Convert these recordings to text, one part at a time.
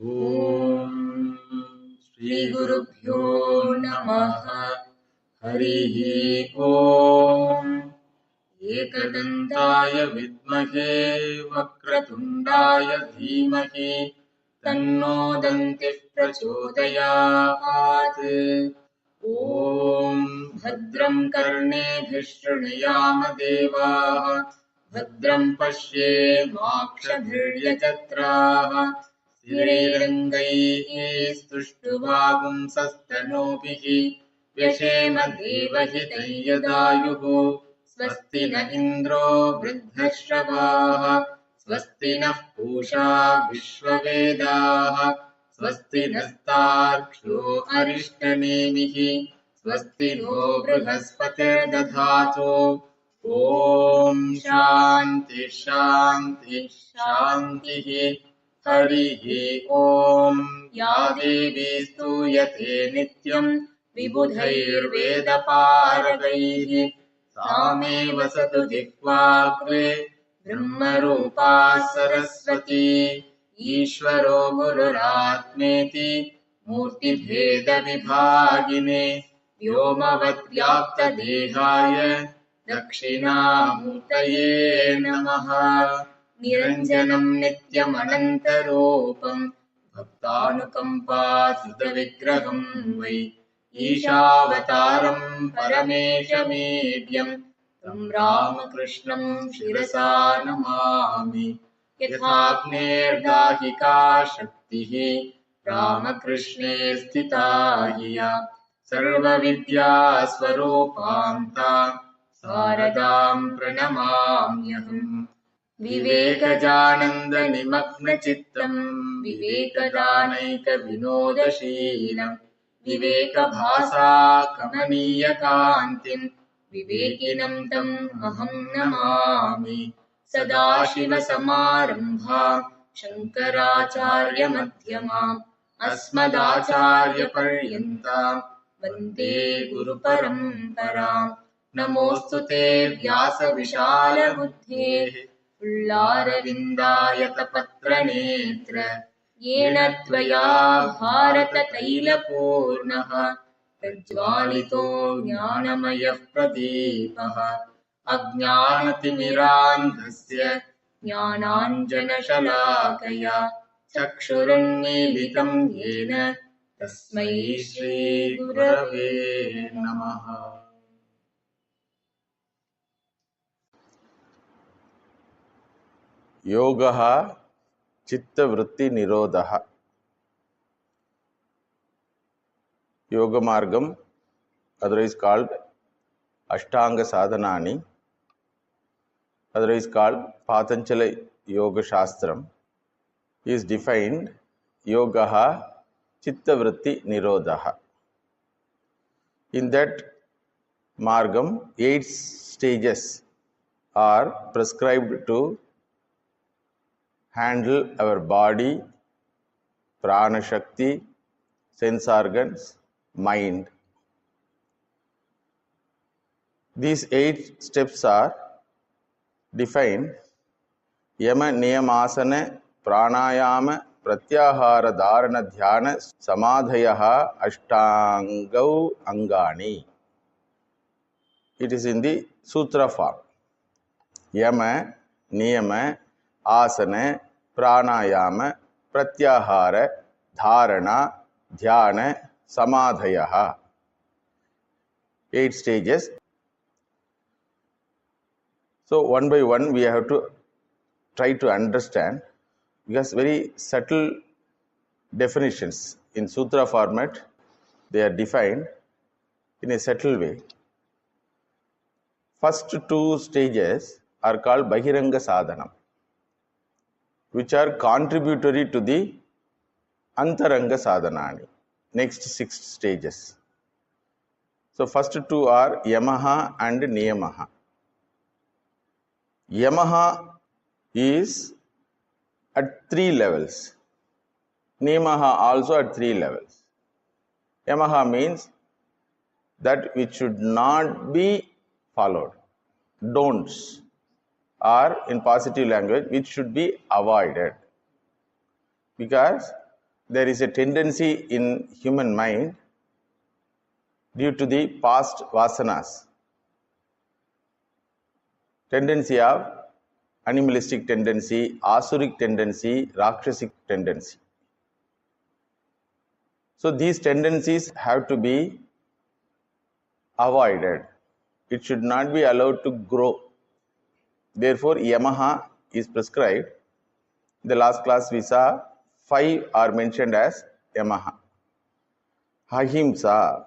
ॐ श्रीगुरुभ्यो नमः। हरिः ॐ। एकदन्ताय विद्महे वक्रतुण्डाय धीमहि तन्नो दन्तिः प्रचोदयात्। ॐ भद्रं कर्णेभिः शृणुयाम देवाः भद्रं पश्येमाक्षभिर्यजत्राः स्थिरैरङ्गैः स्तुष्टुवागुंसस्तनूभिः व्यशेम देवहितं यदायुः। स्वस्ति न इन्द्रो वृद्धश्रवाः स्वस्ति नः पूषा विश्ववेदाः स्वस्ति नस्तार्क्ष्यो अरिष्टनेमिः स्वस्ति नो बृहस्पतिर्दधातु। ॐ शान्ति शान्ति शान्तिः। हरिः ॐ। या देवी स्तूयते नित्यं विबुधैर्वेदपारगैः सामे वसतु जिह्वाग्रे ब्रह्मरूपा सरस्वती। ईश्वरो गुरुरात्मेति मूर्तिभेदविभागिने व्योमवद्व्याप्तदेहाय दक्षिणामूर्तये नमः। निरञ्जनं नित्यमनन्तरूपं भक्तानुकम्पासुतविग्रहं वै ईशावतारं परमेशमीड्यं तं रामकृष्णं शिरसा नमामि। यथाग्नेर्दाहिका शक्तिः रामकृष्णे स्थिता हिया सर्वविद्यास्वरूपां तां शारदां प्रणमाम्यहम्। विवेकजानन्दनिमग्नचित्तं विवेकदानैकविनोदशीलं विवेकभासाकमनीयकान्तिं विवेकिनं तम् अहं नमामि। सदाशिवसमारम्भां शङ्कराचार्यमध्यमाम् अस्मदाचार्यपर्यन्तां वन्दे गुरुपरम्पराम्। नमोऽस्तु ते व्यासविशालबुद्धेः पुल्लारविन्दायतपत्रनेत्र येन त्वया भारततैलपूर्णः प्रज्वालितो ज्ञानमयः प्रदीपः। अज्ञानतिमिरान्धस्य ज्ञानाञ्जनशलाकया चक्षुरुन्मीलितं येन तस्मै श्रीगुरवे नमः। योगः चित्तवृत्तिनिरोधः. Yoga Margam, otherwise called Ashtanga Sadhanani, otherwise called Patanjali Yoga Shastram, is defined Yogaha Chittavritti Nirodhaha. In that Margam, 8 stages are prescribed to handle our body, prana shakti, sense organs, mind. These 8 steps are defined Yama Niyamasana Pranayama Pratyahara Dharana Dhyana Samadhayaha Ashtangau Angani. It is in the sutra form. Yama, Niyama, Asana, Pranayama, Pratyahara, Dharana, Dhyana, Samadhayaha. 8 stages. So one by one we have to try to understand, because very subtle definitions in sutra format, they are defined in a subtle way. First 2 stages are called Bahiranga Sadhanam, which are contributory to the Antaranga Sadhanani, next 6 stages. So first 2 are Yamaha and Niyamaha. Yamaha is at 3 levels. Niyamaha also at 3 levels. Yamaha means that which should not be followed. Don'ts are in positive language which should be avoided. Because there is a tendency in human mind due to the past vasanas, tendency of animalistic tendency, asuric tendency, rakshasic tendency. So these tendencies have to be avoided. It should not be allowed to grow. Therefore, Yama is prescribed. In the last class we saw 5 are mentioned as Yama. Ahimsa.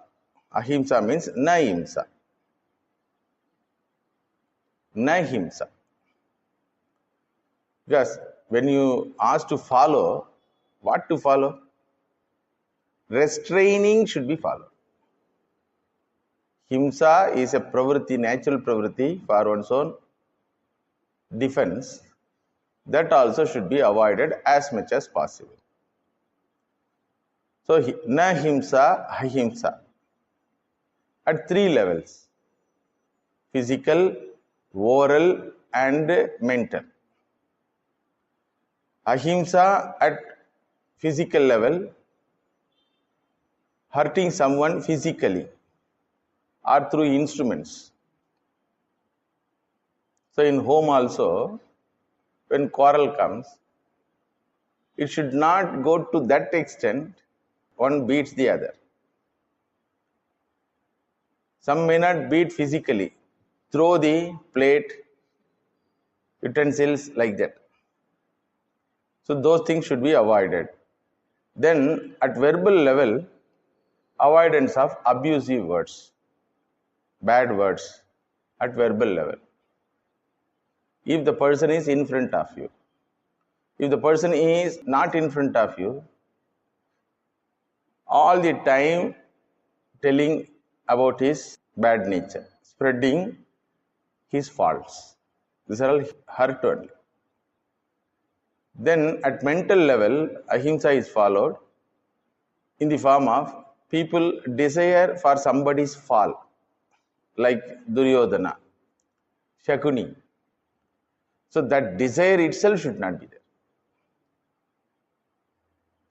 Ahimsa means na himsa. Na himsa. Because when you ask to follow, what to follow? Restraining should be followed. Himsa is a pravritti, natural pravritti for one's own defense. That also should be avoided as much as possible. So, na himsa, ahimsa. At 3 levels: physical, oral, and mental. Ahimsa at physical level, hurting someone physically or through instruments. So in home also, when quarrel comes, it should not go to that extent one beats the other. Some may not beat physically, throw the plate, utensils like that. So those things should be avoided. Then at verbal level, avoidance of abusive words, bad words at verbal level. If the person is in front of you, if the person is not in front of you, all the time telling about his bad nature, spreading his faults, these are all hurt only. Then at mental level, ahimsa is followed in the form of people desire for somebody's fall, like Duryodhana, Shakuni. So that desire itself should not be there.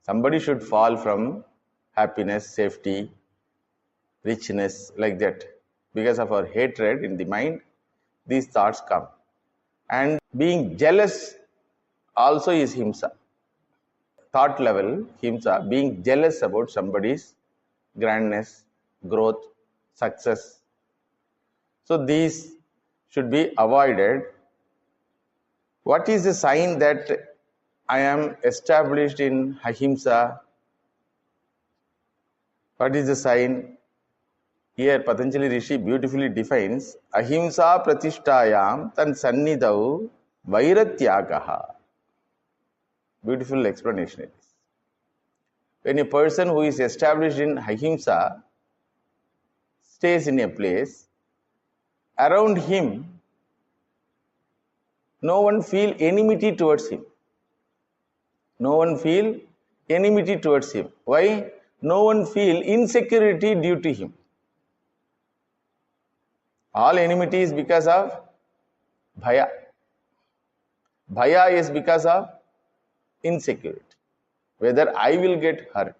Somebody should fall from happiness, safety, richness, like that. Because of our hatred in the mind, these thoughts come. And being jealous also is himsa. Thought level, himsa, being jealous about somebody's grandness, growth, success. So these should be avoided. What is the sign that I am established in ahimsa? What is the sign? Here Patanjali Rishi beautifully defines ahimsa pratishtayam tan sannidau vairatyagaha. Beautiful explanation it is. When a person who is established in ahimsa stays in a place, around him no one feel enmity towards him. No one feel enmity towards him. Why? No one feel insecurity due to him. All enmity is because of bhaya. Bhaya is because of insecurity. Whether I will get hurt.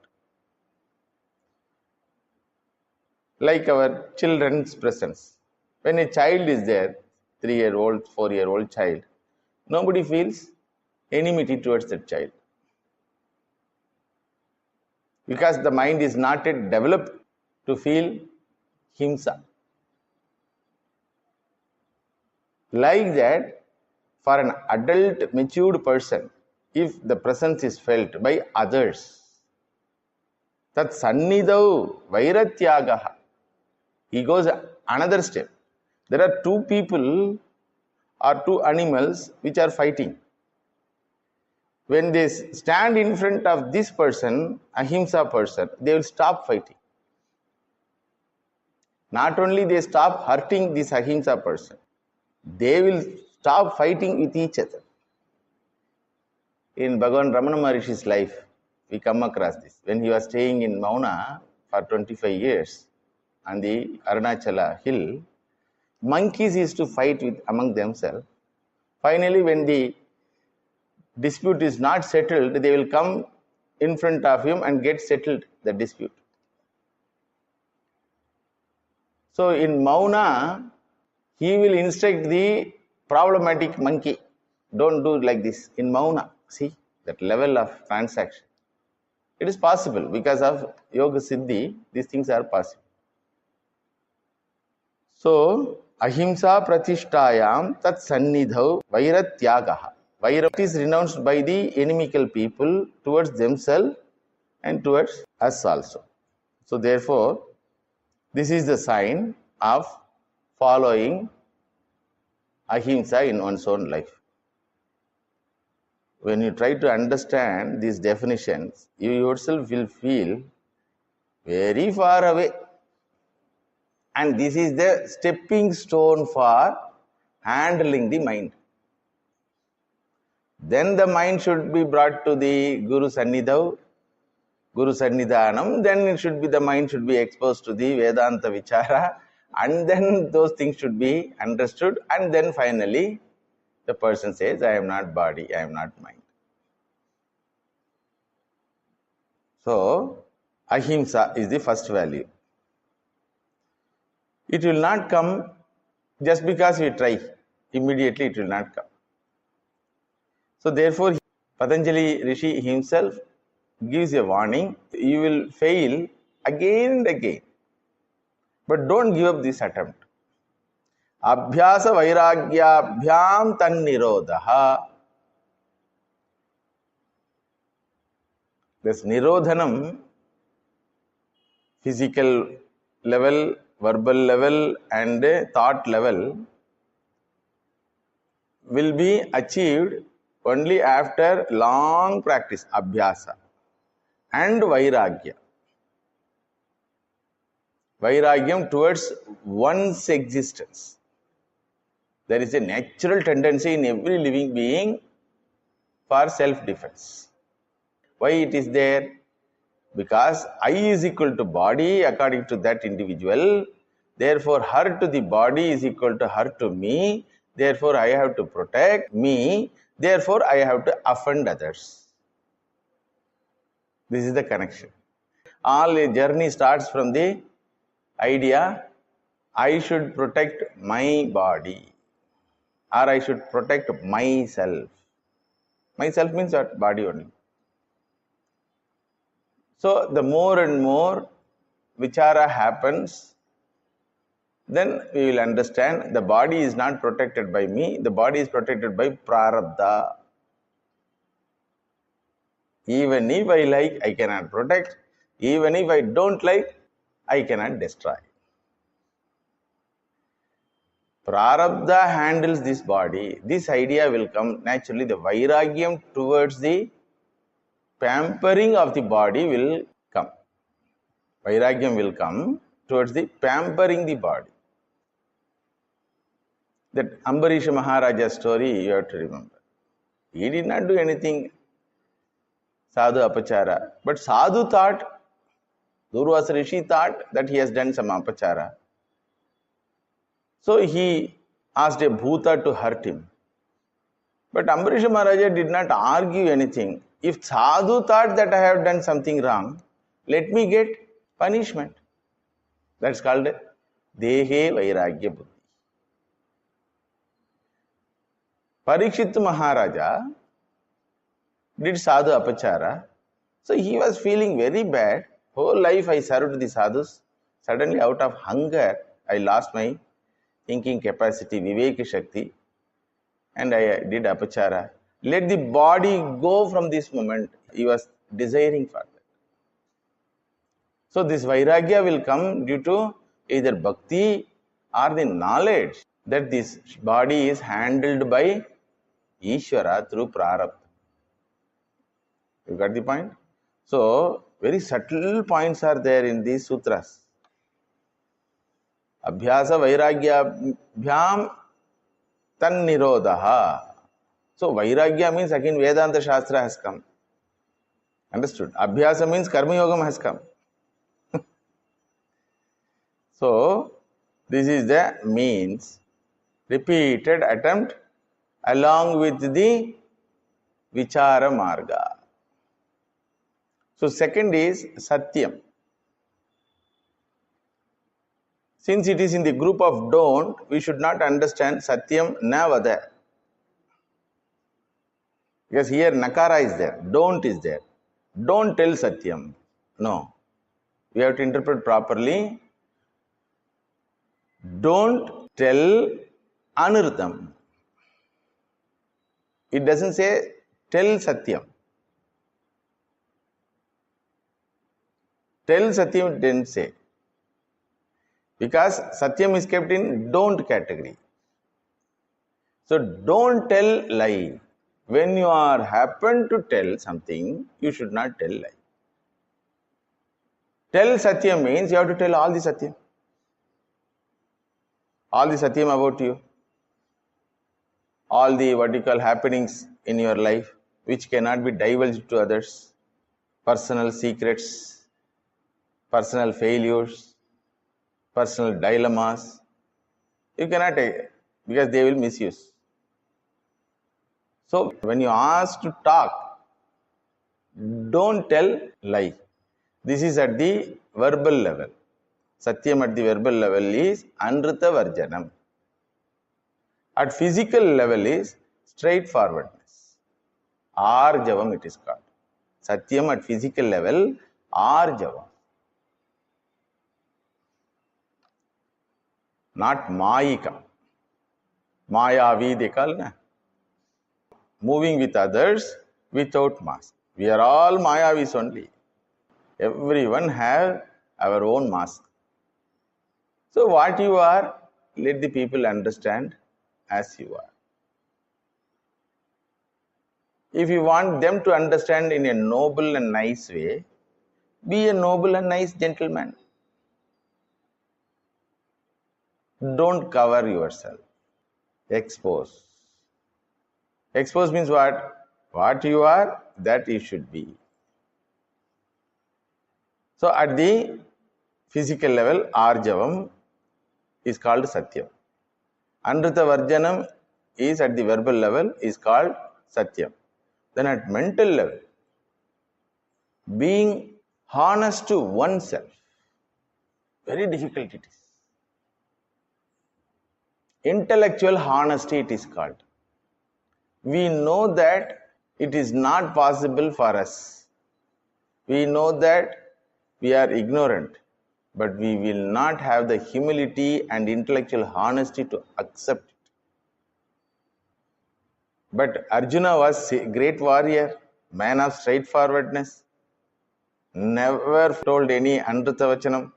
Like our children's presence. When a child is there, 3-year-old, 4-year-old child, nobody feels enmity towards that child. Because the mind is not yet developed to feel himsa. Like that, for an adult, matured person, if the presence is felt by others, tat sannidau vairatyagaha, he goes another step. There are 2 people or 2 animals which are fighting. When they stand in front of this person, ahimsa person, they will stop fighting. Not only they stop hurting this ahimsa person, they will stop fighting with each other. In Bhagavan Ramana Maharishi's life, we come across this. When he was staying in Mauna for 25 years on the Arunachala hill, monkeys used to fight with among themselves. Finally, when the dispute is not settled, they will come in front of him and get settled the dispute. So in Mauna, he will instruct the problematic monkey. Don't do like this. In Mauna, see that level of transaction. It is possible because of Yoga Siddhi, these things are possible. So, ahimsa pratishtayam tat sannidhau vairatyagaha. Vaira is renounced by the inimical people towards themselves and towards us also. So, therefore, this is the sign of following ahimsa in one's own life. When you try to understand these definitions, you yourself will feel very far away. And this is the stepping stone for handling the mind. Then the mind should be brought to the Guru Sannidhav, Guru Sannidhanam, then the mind should be exposed to the Vedanta Vichara, and then those things should be understood, and then finally the person says, I am not body, I am not mind. So, ahimsa is the first value. It will not come just because we try. Immediately it will not come. So therefore, Patanjali Rishi himself gives a warning. You will fail again and again. But don't give up this attempt. Abhyasa vairagyabhyam tan nirodha. This nirodhanam, physical level, verbal level and thought level, will be achieved only after long practice, abhyasa, and vairagya. Vairagyam towards one's existence. There is a natural tendency in every living being for self-defense. Why it is there? Because I is equal to body according to that individual. Therefore, her to the body is equal to her to me. Therefore, I have to protect me. Therefore, I have to offend others. This is the connection. All a journey starts from the idea, I should protect my body, or I should protect myself. Myself means what? Body only. So, the more and more vichara happens, then we will understand the body is not protected by me, the body is protected by prarabdha. Even if I like, I cannot protect. Even if I don't like, I cannot destroy. Prarabdha handles this body. This idea will come naturally. The vairagyam towards the pampering of the body will come. Vairagyam will come towards the pampering the body. That Ambarisha Maharaja's story you have to remember. He did not do anything sadhu apachara, but sadhu thought, Durvasa Rishi thought that he has done some apachara. So he asked a bhuta to hurt him. But Ambarisha Maharaja did not argue anything. If sadhu thought that I have done something wrong, let me get punishment. That's called Dehe Vairagya Buddhi. Parikshit Maharaja did sadhu apachara. So he was feeling very bad. Whole life I served the sadhus. Suddenly out of hunger, I lost my thinking capacity, Viveka Shakti, and I did apachara. Let the body go from this moment. He was desiring for that. So this vairagya will come due to either bhakti or the knowledge that this body is handled by Ishvara through prarabdha. You got the point? So, very subtle points are there in these sutras. Abhyasa vairagya bhyam tan nirodha. So, vairagya means again Vedanta Shastra has come. Understood? Abhyasa means Karma Yogam has come. So, this is the means, repeated attempt along with the Vichara Marga. So second is Satyam. Since it is in the group of don't, we should not understand Satyam Navada. Because here Nakara is there, don't is there. Don't tell Satyam. No. We have to interpret properly. Don't tell Anurtham. It doesn't say tell Satyam. Tell Satyam didn't say. Because Satyam is kept in don't category. So don't tell lie. When you are happen to tell something, you should not tell lie. Tell Satyam means you have to tell all the Satyam. All the Satyam about you. All the what you call happenings in your life which cannot be divulged to others. Personal secrets, personal failures, personal dilemmas. You cannot take it because they will misuse. So when you ask to talk, don't tell lie. This is at the verbal level. Satyam at the verbal level is Anrita Varjanam. At physical level is straightforwardness. Arjavam it is called. Satyam at physical level, Arjavam. Not Mayika. Mayavi they call na. Moving with others without mask. We are all Mayavis only. Everyone have our own mask. So what you are, let the people understand as you are. If you want them to understand in a noble and nice way, be a noble and nice gentleman. Don't cover yourself. Expose. Expose means what? What you are, that you should be. So at the physical level, Arjavam is called Satyam. Anrita Varjanam is at the verbal level, is called Satyam. Then at mental level, being honest to oneself, very difficult it is. Intellectual honesty it is called. We know that it is not possible for us. We know that we are ignorant, but we will not have the humility and intellectual honesty to accept it. But Arjuna was a great warrior, man of straightforwardness, never told any Anrita Vachanam.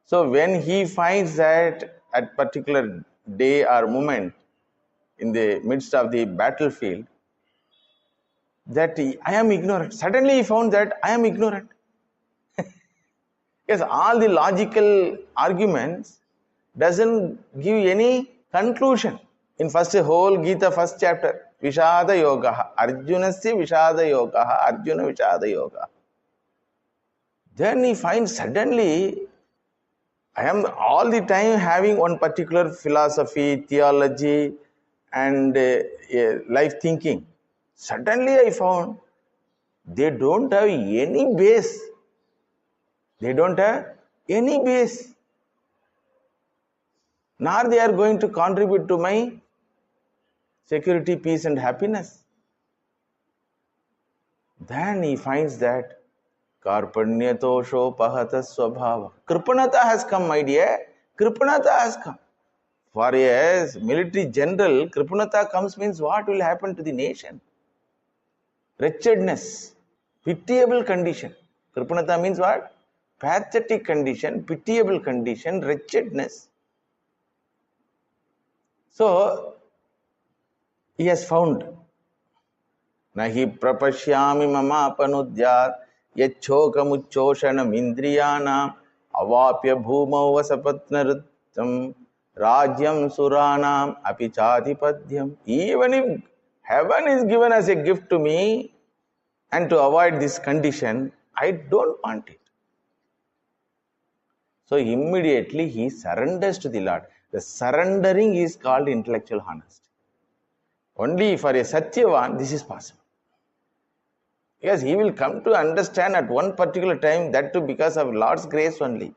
So when he finds that at particular day or moment in the midst of the battlefield, that I am ignorant. Suddenly he found that I am ignorant. Yes, all the logical arguments doesn't give any conclusion. In first whole Gita, first chapter, Vishada Yoga, Arjunasya Vishada Yoga, Arjuna Vishada Yoga. Then he finds suddenly, I am all the time having one particular philosophy, theology, and life thinking. Suddenly I found they don't have any base. They don't have any base. Nor they are going to contribute to my security, peace and happiness. Then he finds that Karpanyatosho Pahata Swabhava. Kripanata has come, my dear. Kripanata has come. For a military general, Kripanata comes means what will happen to the nation? Wretchedness, pitiable condition. Kripanata means what? Pathetic condition, pitiable condition, wretchedness. So, he has found Nahi prapashyami mama panudyat yachhokamuchoshanam indriyanam avapya bhumau vasapatnarutam rajyam suranam apichadipadyam. Even if heaven is given as a gift to me and to avoid this condition, I don't want it. So immediately he surrenders to the Lord. The surrendering is called intellectual honesty. Only for a Satyavan this is possible. Yes, he will come to understand at one particular time, that too because of Lord's grace only.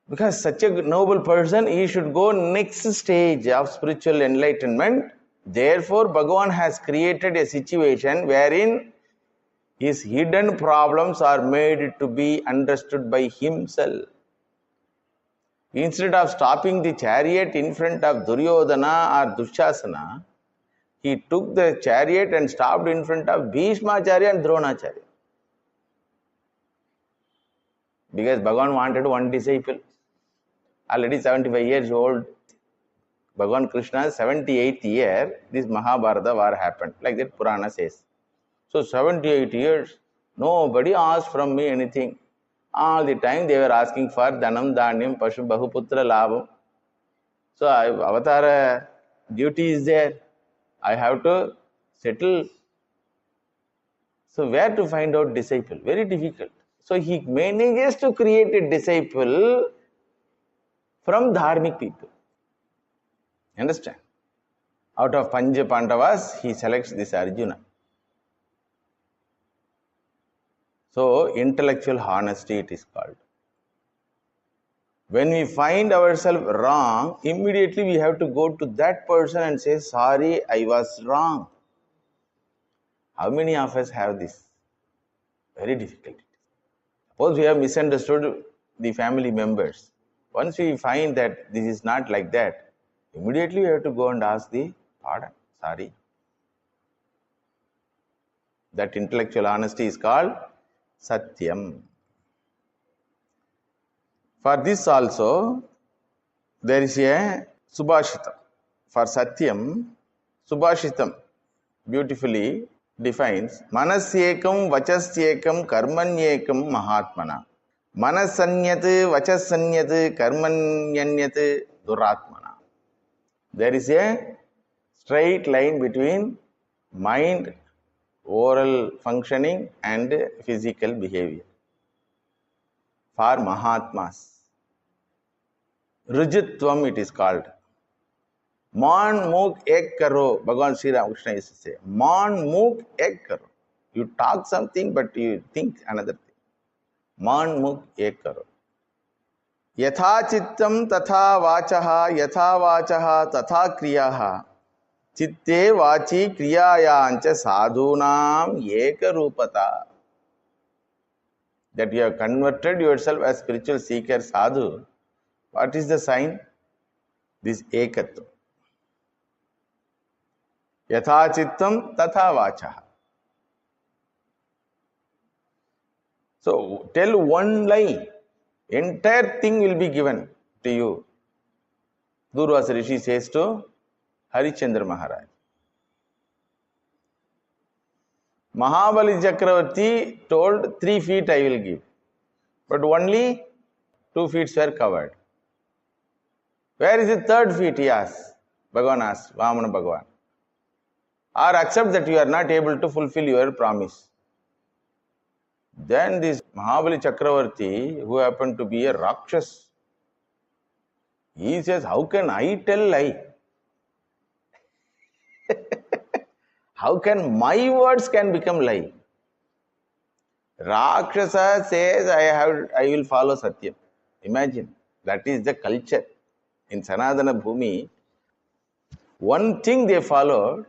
Because such a noble person, he should go next stage of spiritual enlightenment. Therefore, Bhagavan has created a situation wherein his hidden problems are made to be understood by himself. Instead of stopping the chariot in front of Duryodhana or Dushasana, he took the chariot and stopped in front of Bhishmacharya and Dronacharya. Because Bhagavan wanted one disciple. Already 75 years old, Bhagavan Krishna's 78th year, this Mahabharata war happened. Like that Purana says. So 78 years, nobody asked from me anything. All the time they were asking for Dhanam, Dhanyam, Pashu, Bahuputra, Labham. So Avatara duty is there. I have to settle. So where to find out disciple? Very difficult. So he manages to create a disciple from dharmic people. Understand? Out of Pancha Pandavas, he selects this Arjuna. So intellectual honesty it is called. When we find ourselves wrong, immediately we have to go to that person and say, sorry, I was wrong. How many of us have this? Very difficult. Suppose we have misunderstood the family members. Once we find that this is not like that, immediately we have to go and ask the pardon. Sorry. That intellectual honesty is called Satyam. For this also, there is a Subhashitam. For Satyam, Subhashitam beautifully defines Manasyekam, Vachasyekam, Karmanyekam, Mahatmana. Manasanyat, Vachasanyat, Karmanyanyat, Duratmana. There is a straight line between mind, oral functioning and physical behavior. For Mahatmas, Rujitvam it is called. Man muk ek karo. Bhagavan Sri Ramakrishna used to say, Man muk ek karo. You talk something but you think another thing. Man muk ek karo. Yatha chittam tatha vachaha, yatha vachaha tatha kriyaha. Chitte vachi kriyayancha sadhunam eka rupata. That you have converted yourself as spiritual seeker sadhu. What is the sign? This ekatva. Yatha chittam tatha vachaha. So tell one lie, entire thing will be given to you. Durvasa Rishi says to Harishchandra Maharaj. Mahabali Chakravarti told 3 feet I will give, but only 2 feet were covered. Where is the 3rd feet? He asked. Bhagavan asked, Vamana Bhagavan. Or accept that you are not able to fulfill your promise. Then this Mahabali Chakravarti, who happened to be a Rakshas, he says, how can I tell lie? How can my words can become lie? Rakshasa says, I will follow Satyam. Imagine, that is the culture. In Sanatana Bhumi, one thing they followed,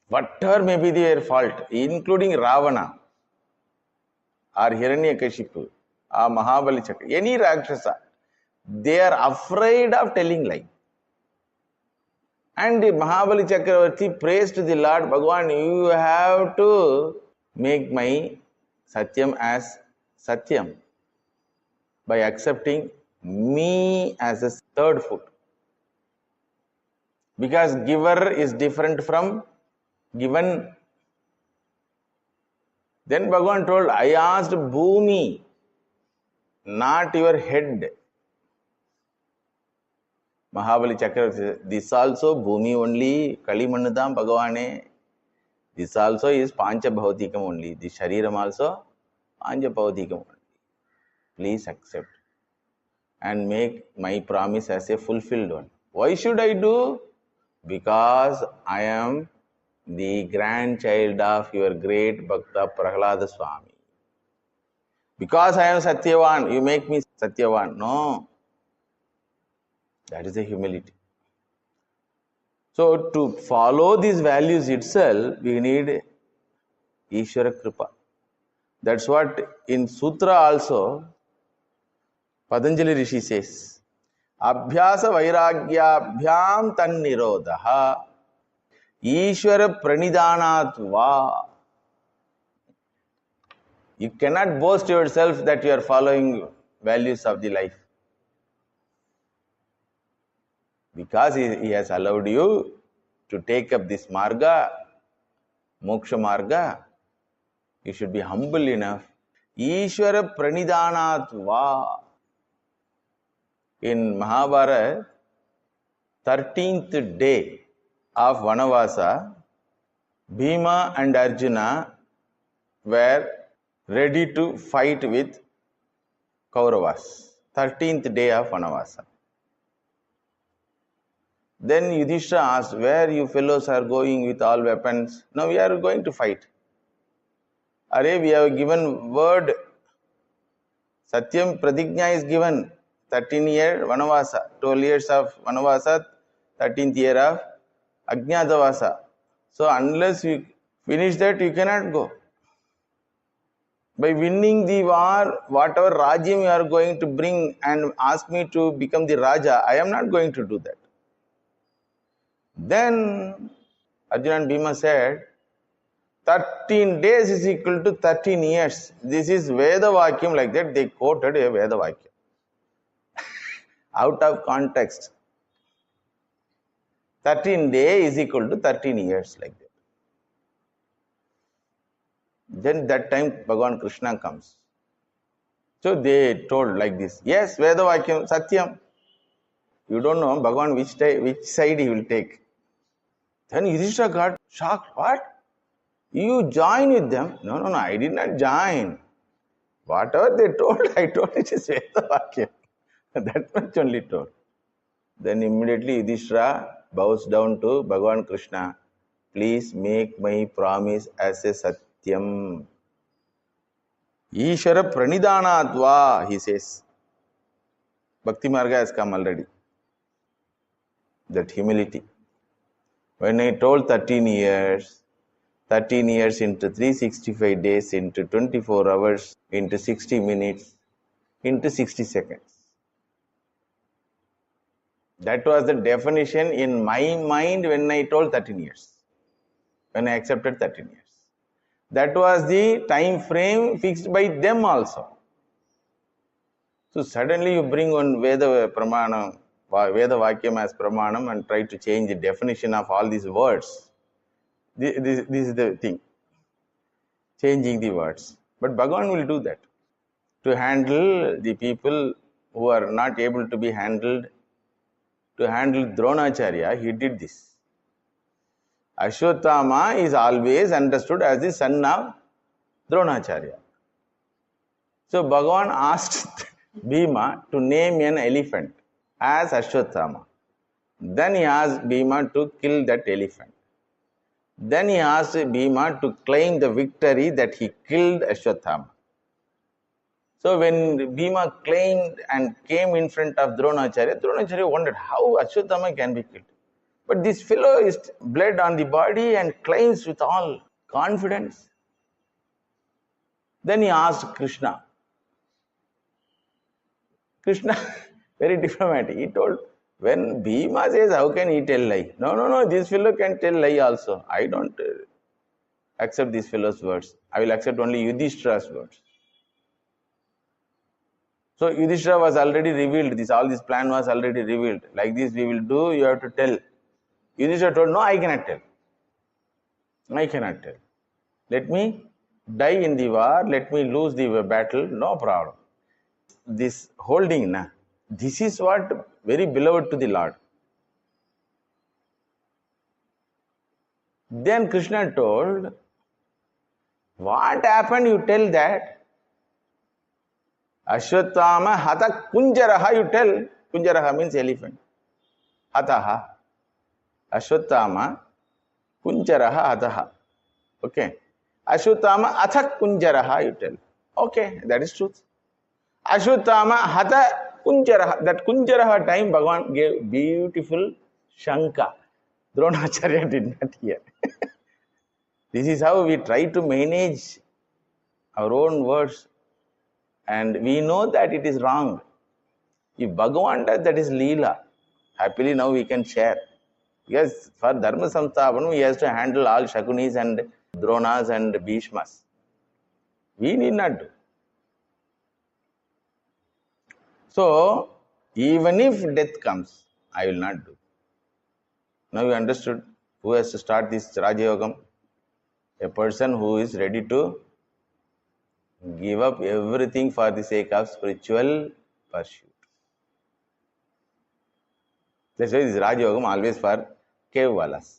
whatever may be their fault, including Ravana or Hiranyakashipu or Mahabali Chakra, any Rakshasa, they are afraid of telling lie. And Mahabali Chakravarti prays to the Lord, Bhagavan, you have to make my Satyam as Satyam by accepting me as a 3rd foot. Because giver is different from given. Then Bhagavan told, I asked Bhumi, not your head. Mahabali Chakravarti, this also Bhumi only, Kalimanadam Bhagavane. This also is Pancha Bhautikam only. This Shariram also Pancha Bhautikam only. Please accept and make my promise as a fulfilled one. Why should I do? Because I am the grandchild of your great Bhakta Prahlada Swami. Because I am Satyavan, you make me Satyavan. No. That is the humility. So to follow these values itself, we need Ishvara Kripa. That's what in Sutra also, Patanjali Rishi says, Abhyasa Vairagyabhyam tan nirodha Ishvara Pranidhanatva. You cannot boast yourself that you are following values of the life. Because he has allowed you to take up this marga, moksha marga, you should be humble enough. Ishvara Pranidhanatva. In Mahabharata, 13th day of Vanavasa, Bhima and Arjuna were ready to fight with Kauravas. 13th day of Vanavasa. Then Yudhishthira asked, where you fellows are going with all weapons? No, we are going to fight. Arey, we have given word. Satyam Pradigna is given. 13 year Vanavasa, 12 years of Vanavasa, 13th year of Ajnatavasa. So unless you finish that, you cannot go. By winning the war, whatever Rajyam you are going to bring and ask me to become the Raja, I am not going to do that. Then Arjuna and Bhima said, 13 days is equal to 13 years. This is Veda Vakyam, like that they quoted a Veda Vakyam. Out of context. 13 days is equal to 13 years, like that. Then that time Bhagavan Krishna comes. So they told like this, yes, Veda Vakyam, Satyam. You don't know Bhagavan which side he will take. Then Yudhishthira got shocked. What? You join with them? No, I did not join. Whatever they told, I told it is Veda Vakyam. That much only told. Then immediately Yudhishthira bows down to Bhagavan Krishna. Please make my promise as a Satyam. Ishvara Pranidhanatva, he says. Bhakti Marga has come already. That humility. When I told 13 years into 365 days, into 24 hours, into 60 minutes, into 60 seconds. That was the definition in my mind when I told 13 years. When I accepted 13 years. That was the time frame fixed by them also. So suddenly you bring one Veda Pramanam, Veda Vakyam as Pramanam and try to change the definition of all these words. This is the thing. Changing the words. But Bhagavan will do that. To handle the people who are not able to be handled, to handle Dronacharya, he did this. Ashwatthama is always understood as the son of Dronacharya. So Bhagavan asked Bhima to name an elephant as Ashwatthama. Then he asked Bhima to kill that elephant. Then he asked Bhima to claim the victory that he killed Ashwatthama. So when Bhima claimed and came in front of Dronacharya, Dronacharya wondered how Ashwatthama can be killed. But this fellow is bled on the body and claims with all confidence. Then he asked Krishna. Krishna, very diplomatic, he told, when Bhima says, how can he tell lie? No, this fellow can tell lie also. I don't accept this fellow's words. I will accept only Yudhishthira's words. So Yudhishthira was already revealed. All this plan was already revealed. Like this we will do, you have to tell. Yudhishthira told, no, I cannot tell. I cannot tell. Let me die in the war, let me lose the battle, no problem. This holding, this is what very beloved to the Lord. Then Krishna told, what happened, you tell that? Ashwatthama hata kunjaraha, you tell. Kunjaraha means elephant. Hataha. Ashwatthama Kunjaraha Adaha. Okay. Ashutama Athak Kunjaraha, you tell. Okay, that is truth. Ashutama Hatha Kunjaraha. That Kunjaraha time Bhagavan gave beautiful Shanka. Dronacharya did not hear. This is how we try to manage our own words. And we know that it is wrong. If Bhagavan does, that is Leela. Happily now we can share. Because for Dharma Samsthapanam, he has to handle all Shakunis and Dronas and Bhishmas. We need not do. So, even if death comes, I will not do. Now you understood who has to start this Raja Yogam? A person who is ready to give up everything for the sake of spiritual pursuit. That's why this Raja Yogam always for cave walas.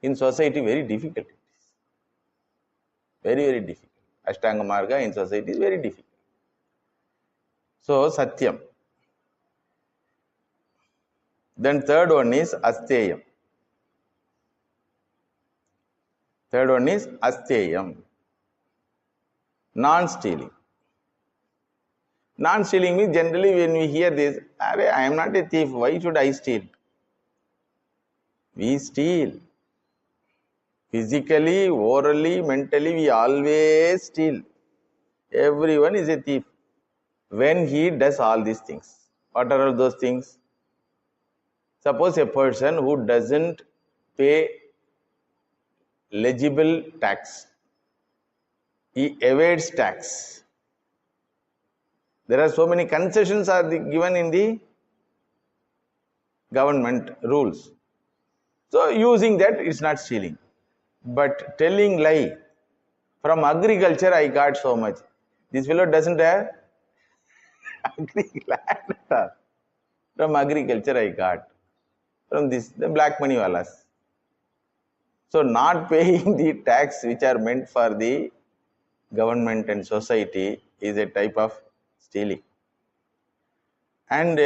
In society, very difficult. Very, very difficult. Ashtanga Marga in society is very difficult. So, Satyam. Then third one is Asteyam. Third one is Asteyam. Non-stealing. Non-stealing means generally when we hear this, I am not a thief, why should I steal? We steal. Physically, orally, mentally, we always steal. Everyone is a thief when he does all these things. What are all those things? Suppose a person who doesn't pay legible tax, he evades tax. There are so many concessions are given in the government rules. So using that, it's not stealing. But telling lie, from agriculture I got so much. This fellow doesn't have land. From agriculture I got. From this, the black money walas. So not paying the tax which are meant for the government and society is a type of stealing. And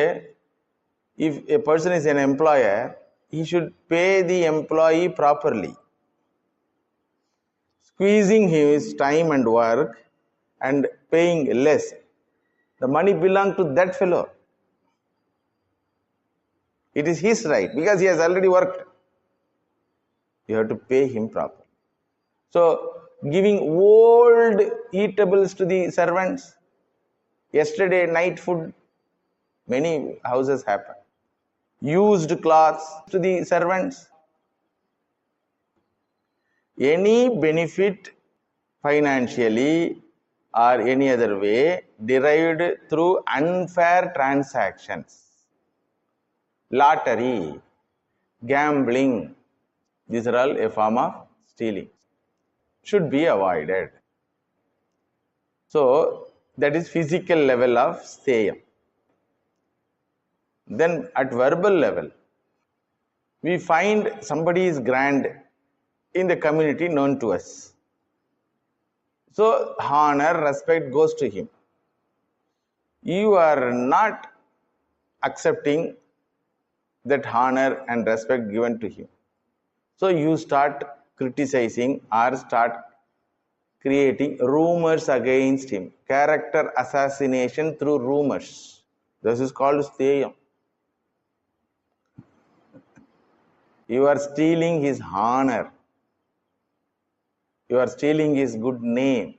if a person is an employer, he should pay the employee properly. Squeezing his time and work and paying less. The money belongs to that fellow. It is his right because he has already worked. You have to pay him properly. So, giving old eatables to the servants. Yesterday, night food, many houses happen. Used cloths to the servants. Any benefit financially or any other way derived through unfair transactions. Lottery, gambling, these are all a form of stealing. Should be avoided. So, that is physical level of steyam. Then at verbal level, we find somebody is grand in the community known to us. So, honor, respect goes to him. You are not accepting that honor and respect given to him. So, you start criticizing or start creating rumors against him. Character assassination through rumors. This is called steyam. You are stealing his honor. You are stealing his good name.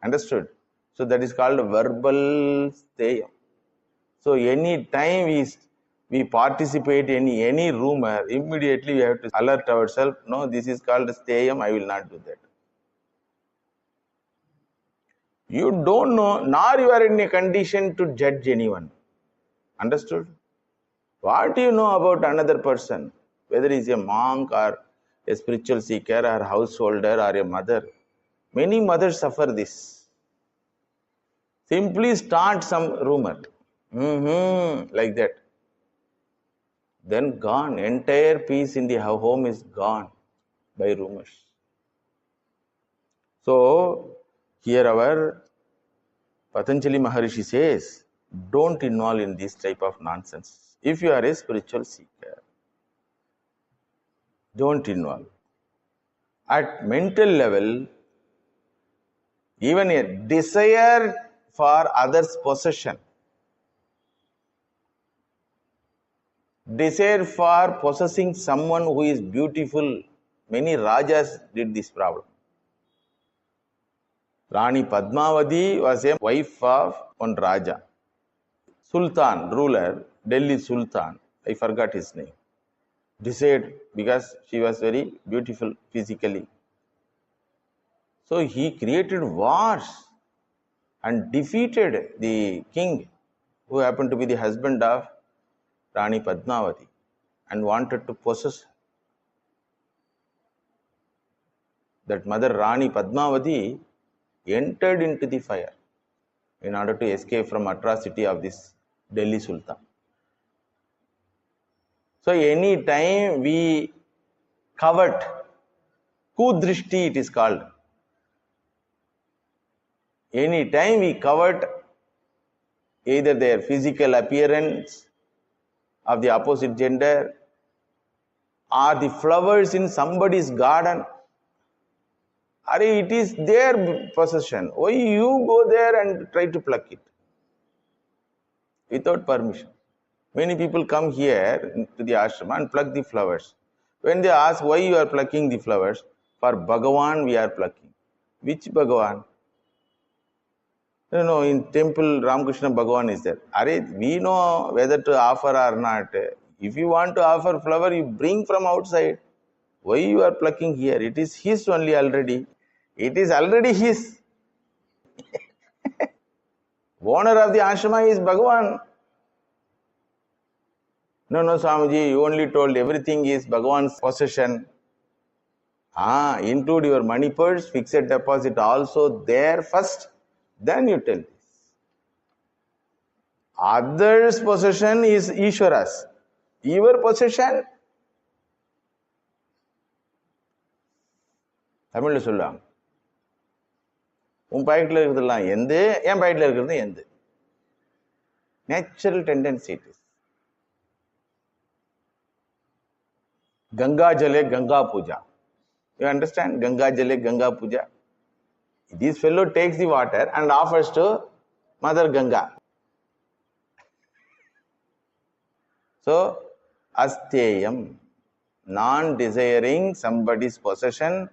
Understood? So that is called verbal steyam. So any time we participate in any rumor, immediately we have to alert ourselves, no, this is called steyam, I will not do that. You don't know, nor you are in a condition to judge anyone. Understood? What do you know about another person? Whether he is a monk or a spiritual seeker or householder or a mother. Many mothers suffer this. Simply start some rumor. Like that. Then gone. Entire peace in the home is gone by rumors. So, here our Patanjali Maharishi says, don't involve in this type of nonsense. If you are a spiritual seeker, Don't involve. At mental level, even a desire for others' possession, desire for possessing someone who is beautiful, many Rajas did this problem. Rani Padmavati was a wife of one Raja. Sultan, ruler, Delhi Sultan, I forgot his name, desired because she was very beautiful physically. So he created wars and defeated the king who happened to be the husband of Rani Padmavati and wanted to possess her. That mother Rani Padmavati entered into the fire in order to escape from atrocity of this Delhi Sultan. So any time we covet, kudrishti it is called. Any time we covet either their physical appearance of the opposite gender or the flowers in somebody's garden, it is their possession. Why you go there and try to pluck it without permission? Many people come here to the ashram and pluck the flowers. When they ask why you are plucking the flowers, for Bhagavan we are plucking. Which Bhagavan? No, in temple Ramakrishna Bhagavan is there. We know whether to offer or not. If you want to offer flower, you bring from outside. Why you are plucking here? It is his only already. It is already his. Owner of the ashrama is Bhagavan. No, Swamiji, you only told everything is Bhagavan's possession. Include your money purse, fixed deposit also there first, then you tell this. Others' possession is Ishvara's. Your possession, தமிழ்ல சொல்லலாம், உன் பாக்கெட்ல இருக்கிறதெல்லாம் எந்த, என் பாக்கெட்ல இருக்கிறது எந்த. Natural tendency it is. Ganga Jale Ganga Puja. You understand? Ganga Jale Ganga Puja. This fellow takes the water and offers to Mother Ganga. So, Asteyam, non-desiring somebody's possession,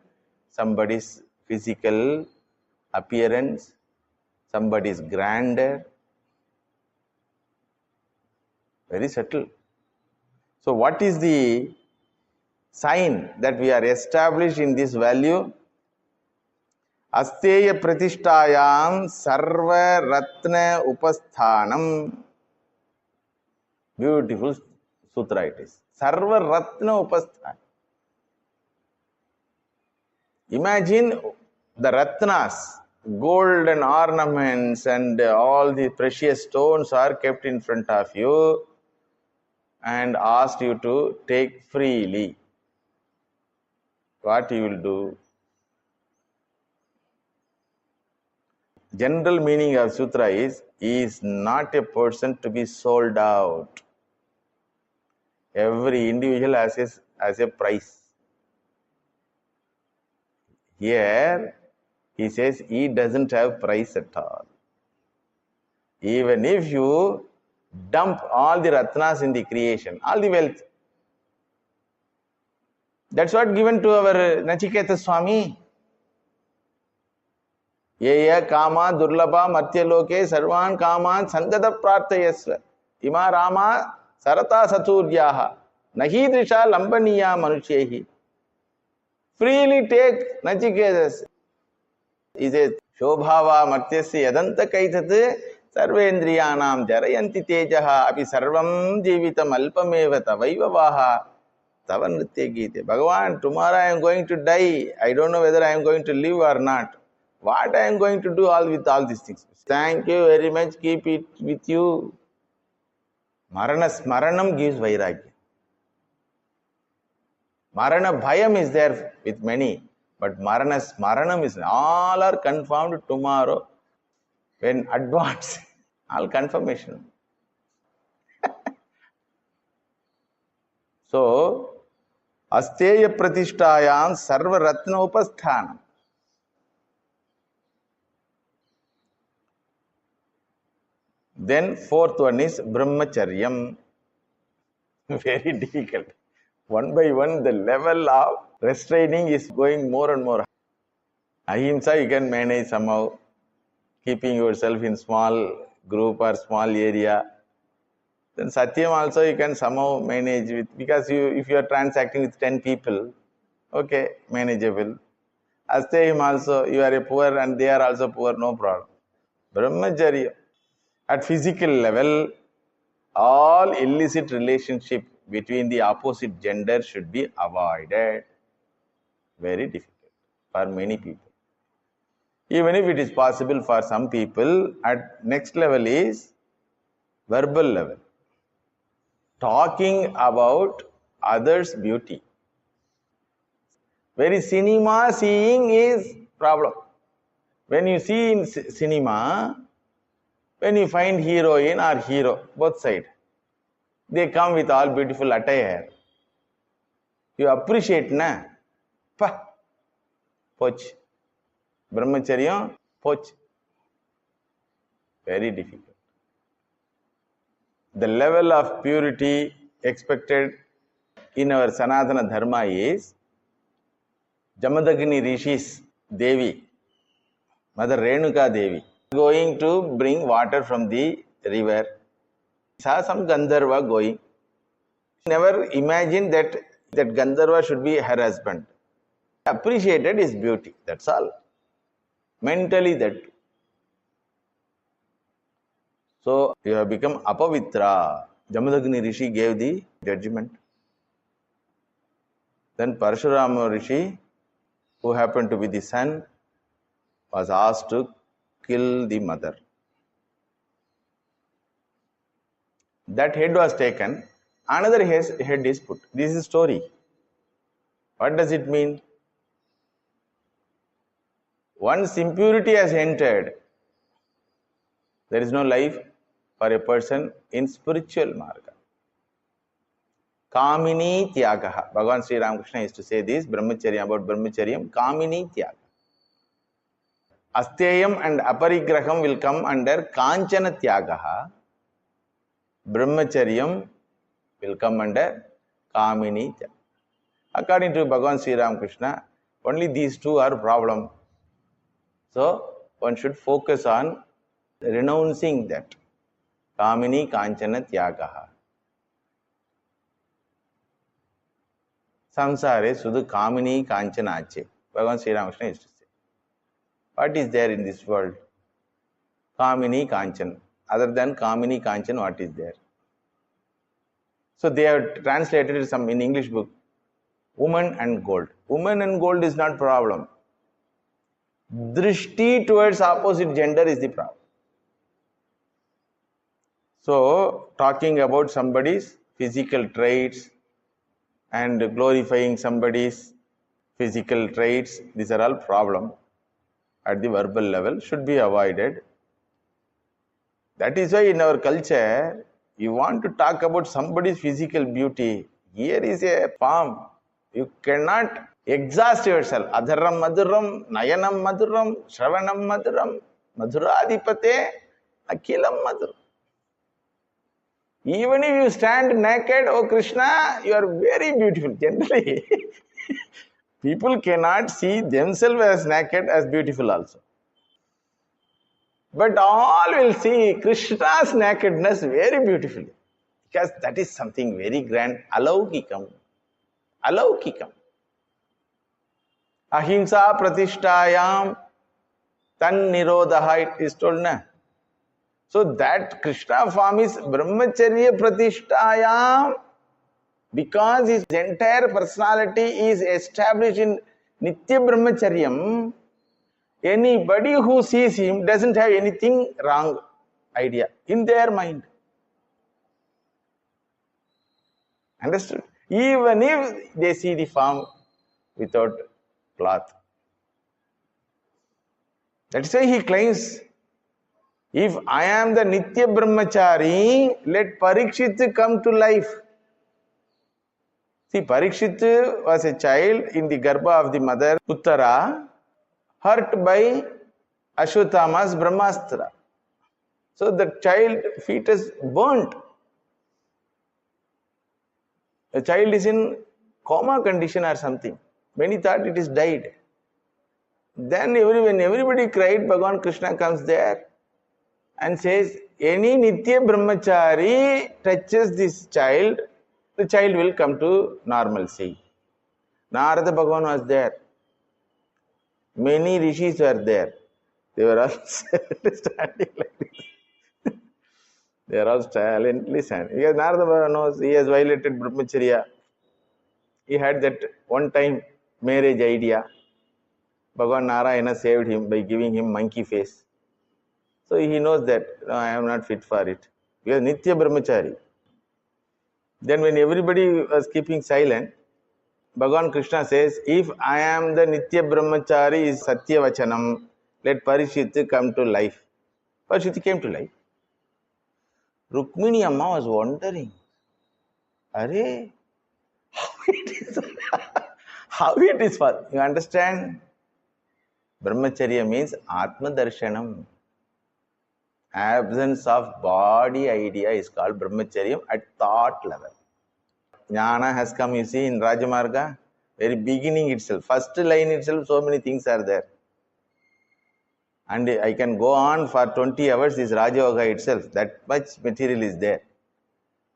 somebody's physical appearance, somebody's grandeur. Very subtle. So, what is the sign that we are established in this value? Asteya pratishtayam sarva ratna upasthanam. Beautiful sutra it is. Sarva ratna upasthanam. Imagine the ratnas, golden ornaments and all the precious stones are kept in front of you and asked you to take freely. What you will do? General meaning of sutra is not a person to be sold out. Every individual has a price. Here, he says he doesn't have price at all. Even if you dump all the ratnas in the creation, all the wealth, that's what given to our Nachiketa Swami. Yeya kama durlabha matyaloke sarvan kaman sangada prarthayasva ima rama sarata saturyaha nahi drisha lambaniya manushyehi. Freely take Nachiketas. He says, Shobhava martyasya yadanta kaitate sarvendriyanam jarayanti tejaha api sarvam jivitam alpameva tavaivavaha tavanritya gite. Bhagavan, tomorrow I am going to die. I don't know whether I am going to live or not. What I am going to do with all these things? Thank you very much. Keep it with you. Marana smaranam gives vairagya. Marana bhayam is there with many, but Marana smaranam is all are confirmed tomorrow when advance, all confirmation. So, Asteya pratishtayam sarva ratna upasthanam. Then fourth one is brahmacharyam. Very difficult. One by one, the level of restraining is going more and more. Ahimsa you can manage somehow, keeping yourself in small group or small area. Then Satyam also you can somehow manage with, because if you are transacting with 10 people, okay, manageable. Asteyam also, you are a poor and they are also poor, no problem. Brahmacharya. At physical level, all illicit relationship between the opposite gender should be avoided. Very difficult for many people. Even if it is possible for some people, at next level is verbal level. Talking about others' beauty. Very cinema seeing is problem. When you see in cinema, when you find heroine or hero, both sides, they come with all beautiful attire. You appreciate, na? Pa, poch. Brahmacharya, poch. Very difficult. The level of purity expected in our Sanatana Dharma is Jamadagni Rishis Devi, Mother Renuka Devi, going to bring water from the river. Saw some Gandharva going. Never imagined that Gandharva should be her husband. Appreciated his beauty, that's all. Mentally that. So you have become apavitra. Jamadagni Rishi gave the judgment. Then Parashurama Rishi, who happened to be the son, was asked to kill the mother. That head was taken, another head is put. This is story. What does it mean? Once impurity has entered, there is no life for a person in spiritual marga. Kamini tyagaha. Bhagavan Sri Ramakrishna used to say this, brahmacharya, about brahmacharyam, kamini tyaga. Asteyam and aparigraham will come under kanchana tyagaha. Brahmacharyam will come under kamini tyaga. According to Bhagavan Sri Ramakrishna, only these two are problem. So one should focus on renouncing that. Kamini kanchana tyagaha. Samsare sudu kamini kanchana ache. Bhagavan Sri Ramakrishna used to say. What is there in this world? Kamini kanchan. Other than kamini kanchan, what is there? So they have translated some in English book. Woman and gold. Woman and gold is not problem. Drishti towards opposite gender is the problem. So, talking about somebody's physical traits and glorifying somebody's physical traits, these are all problem at the verbal level, should be avoided. That is why in our culture, you want to talk about somebody's physical beauty. Here is a palm. You cannot exhaust yourself. Adharam madhuram, nayanam madhuram, shravanam madhuram, madhuradipate, akilam madhuram. Even if you stand naked, oh Krishna, you are very beautiful. Generally, people cannot see themselves as naked as beautiful also. But all will see Krishna's nakedness very beautifully. Because that is something very grand. Alaukikam. Alaukikam. Ahimsa pratishtayam tan nirodha, it is told na. So that Krishna form is brahmacharya pratishtayam, because his entire personality is established in nitya brahmacharyam. Anybody who sees him doesn't have anything wrong idea in their mind. Understood? Even if they see the form without cloth. That's why he claims, if I am the Nitya Brahmachari, let Parikshit come to life. See, Parikshit was a child in the garbha of the mother Uttara, hurt by Ashwatthama's Brahmastra. So the child fetus burnt. A child is in coma condition or something. Many thought it is died. Then when everybody cried, Bhagavan Krishna comes there and says, any Nitya Brahmachari touches this child, the child will come to normalcy. Narada Bhagavan was there. Many rishis were there. They were all standing like this. They are all silently standing. Because Narada Bhagavan knows he has violated Brahmacharya. He had that one time marriage idea. Bhagavan Narayana saved him by giving him monkey face. So he knows that no, I am not fit for it. Because Nitya Brahmachari. Then when everybody was keeping silent, Bhagavan Krishna says, if I am the Nitya Brahmachari is Satya Vachanam, let Parikshit come to life. Parikshit came to life. Rukmini Amma was wondering, Are, how it is? How it is? You understand? Brahmacharya means Atma Darshanam. Absence of body idea is called Brahmacharya at thought level. Jnana has come, you see, in Rajamarga, very beginning itself. First line itself, so many things are there. And I can go on for 20 hours, this Raja Yoga itself. That much material is there.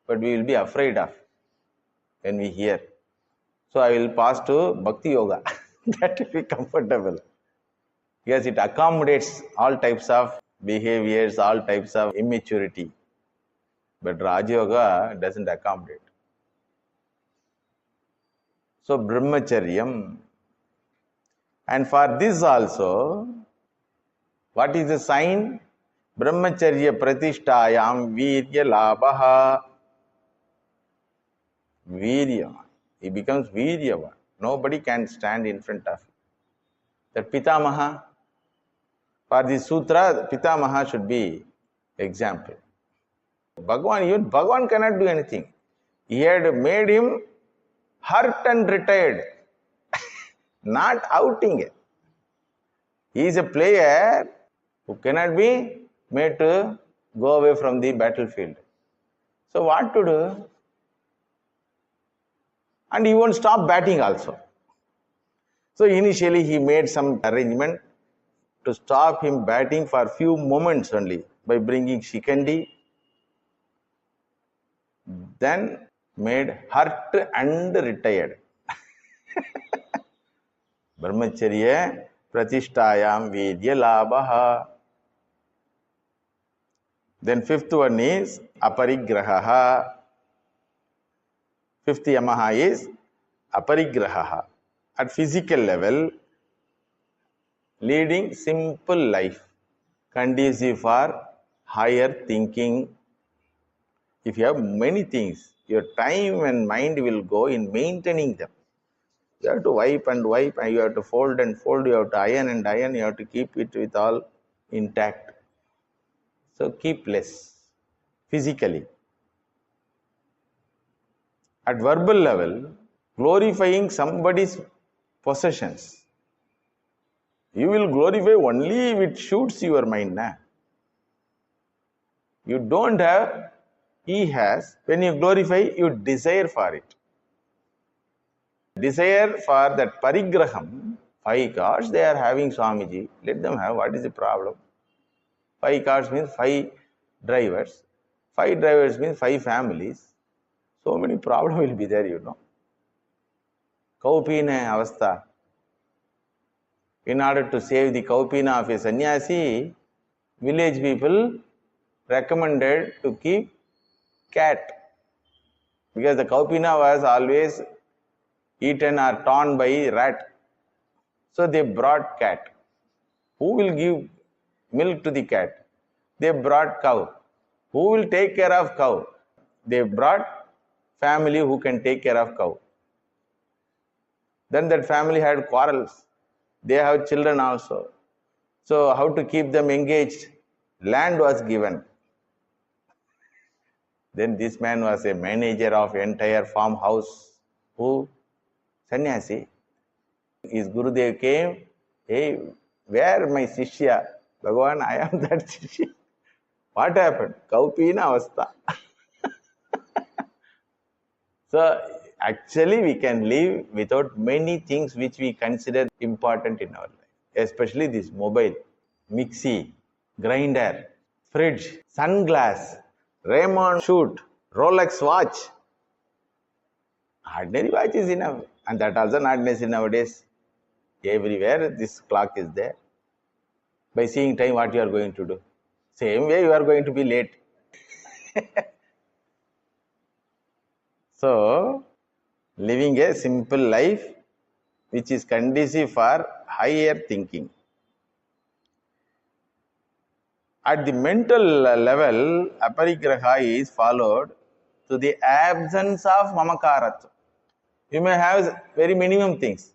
But we will be afraid of when we hear. So I will pass to Bhakti Yoga. That will be comfortable. Because it accommodates all types of behaviors, all types of immaturity. But Raja Yoga doesn't accommodate. So Brahmacharyam. And for this also, what is the sign? Brahmacharya pratishtayam virya labhaha. Virya. He becomes viryavan. Nobody can stand in front of him. That Pitamaha. For this sutra, Pitamaha should be example. Bhagavan cannot do anything. He had made him hurt and retired. Not outing it. He is a player who cannot be made to go away from the battlefield. So what to do? And he won't stop batting also. So initially he made some arrangement to stop him batting for a few moments only by bringing Shikandi. Then made hurt and retired. Brahmacharya pratishtayam vidya labhaha. Then fifth one is aparigraha. Fifth yamaha is aparigraha. At physical level, leading simple life, conducive for higher thinking. If you have many things, your time and mind will go in maintaining them. You have to wipe and wipe, and you have to fold and fold, you have to iron and iron, you have to keep it with all intact. So keep less physically. At verbal level, glorifying somebody's possessions. You will glorify only if it shoots your mind. Nah? You don't have, he has. When you glorify, you desire for it. Desire for that parigraham. 5 cars they are having Swamiji. Let them have. What is the problem? 5 cars means 5 drivers. 5 drivers means 5 families. So many problems will be there, you know. Kaupina avastha. In order to save the kaupina of a sannyasi, village people recommended to keep cat. Because the kaupina was always eaten or torn by rat. So they brought cat. Who will give milk to the cat? They brought cow. Who will take care of cow? They brought family who can take care of cow. Then that family had quarrels. They have children also. So how to keep them engaged? Land was given. Then this man was a manager of entire farmhouse. Who? Sannyasi. His Gurudev came, hey, where my Shishya? Bhagavan, I am that Shishya. What happened? Kaupina avastha. So, actually we can live without many things which we consider important in our life. Especially this mobile, mixie, grinder, fridge, sunglass, Raymond shoot, Rolex watch. Ordinary watch is enough. And that also not necessary nowadays. Everywhere this clock is there. By seeing time, what you are going to do? Same way you are going to be late. So, living a simple life which is conducive for higher thinking. At the mental level, aparigraha is followed to the absence of mamakaratva. You may have very minimum things,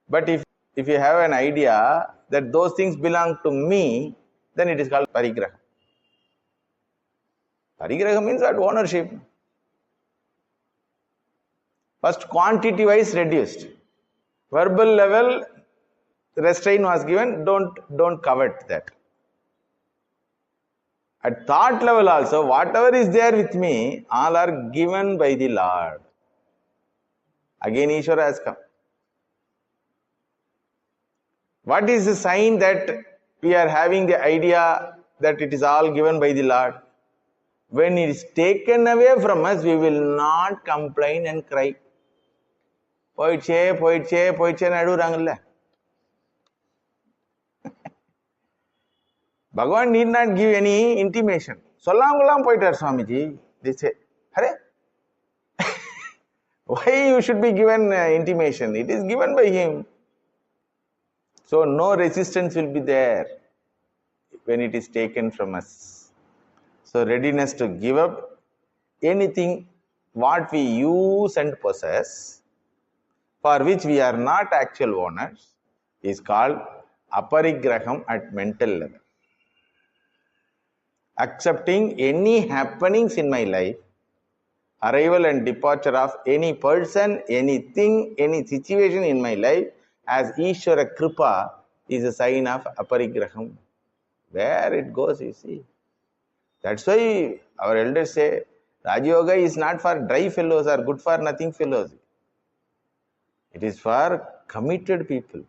but if you have an idea that those things belong to me, then it is called parigraha. Parigraha means that ownership. First, quantity-wise reduced. Verbal level, restraint was given, don't covet that. At thought level also, whatever is there with me, all are given by the Lord. Again, Ishvara has come. What is the sign that we are having the idea that it is all given by the Lord? When it is taken away from us, we will not complain and cry. Poiche, nadurangalla. Bhagavan need not give any intimation. Solangulam poitar Swamiji. They say, Hare? Why you should be given intimation? It is given by him. So no resistance will be there when it is taken from us. So readiness to give up anything what we use and possess, for which we are not actual owners, is called aparigraham at mental level. Accepting any happenings in my life, arrival and departure of any person, anything, any situation in my life as Ishvara Kripa is a sign of aparigraham. Where it goes, you see. That's why our elders say, Raja Yoga is not for dry fellows or good for nothing fellows. It is for committed people.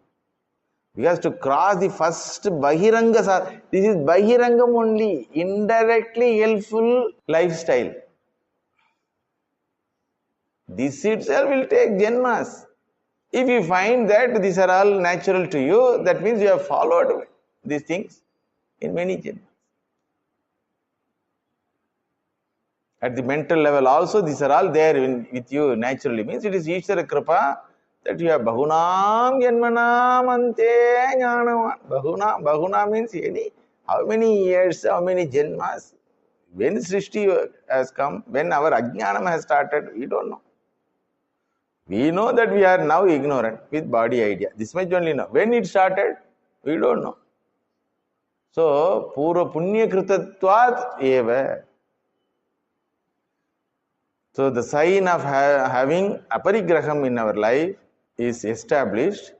Because to cross the first Bahiranga, this is Bahirangam only, indirectly helpful lifestyle. This itself will take Janmas. If you find that these are all natural to you, that means you have followed these things in many Janmas. At the mental level also, these are all there with you naturally. Means it is Ishvara Kripa that you have Bahunam Janmanam Ante Jnanavan. Bahuna means how many years, how many Janmas. When Srishti has come, when our Ajnanam has started, we don't know. We know that we are now ignorant with body idea. This much only know. When it started, we don't know. So, Purva Punya Kritatvat eva. So, the sign of having aparigraham in our life is established